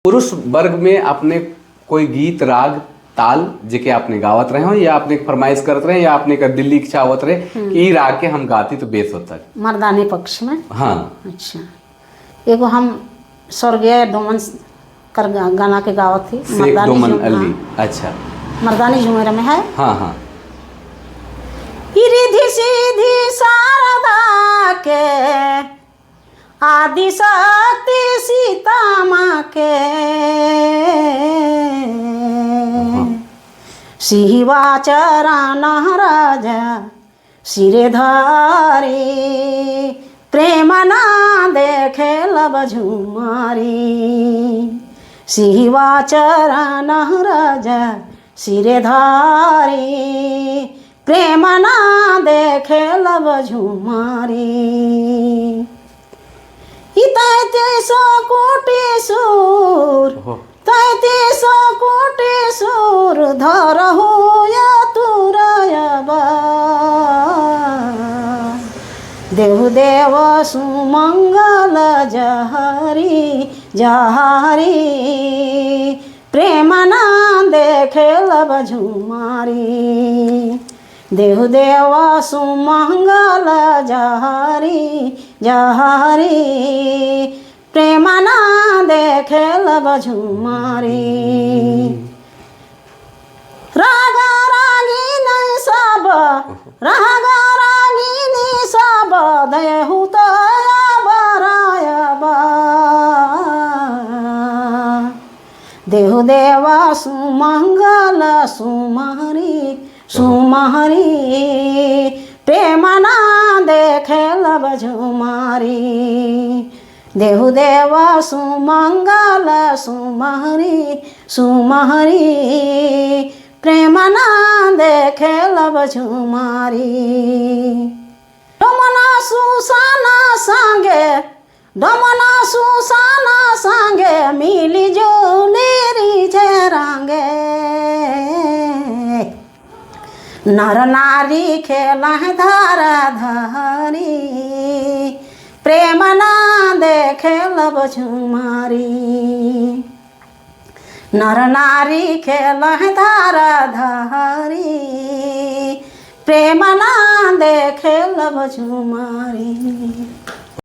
पुरुष वर्ग में अपने कोई गीत राग ताल जेके आपने गावत रहे हो या आपने फरमाइश करत रहे या आपने का दिल्ली इच्छा होत रहे कि ई राग के हम गाती तो बेस होता है मर्दानी पक्ष में। हाँ अच्छा, एगो हम स्वर्गीय डोमन कर गाना के गावत थी शेख डोमन अली। अच्छा, मर्दानी झुमेरा में है। हाँ हाँ। रिधि सीधी शारदा के आदि शक्ति सीता माँ के सिवा चरण राजा सिरे धारी प्रेम ना देखे लब झुमारी सिवा चरण राजा सिरे धारी प्रेम ना देखे लब झुमारी तैतीसो कोटि सूर 33 कोटि सूर धर हो या तुरयबा देहु देव सुमंगल जहरी जहरी प्रेम ना देखे लब झुमारी देहु देव सुमंगल जहरी जहरी प्रेम ना देखे लब झुमारी राग रागिनी सब राग रागिनी सब देहु तयबरायबा देहु देव सुमंगल सुमहरी सुमहरी प्रेम ना देखे लब झुमारी देहु देव सुमंगल सुमहरी सुमहरी प्रेम ना देखे लब झुमारी डोमना सुसाना संगे डोमना सुसाना संगे मिली जुली रिझे रंगे नर नारी खेला धारा धारी प्रेम ना देखे लब झुमारी नर नारी खेला धारा धारी प्रेम ना देखे लब झुमारी।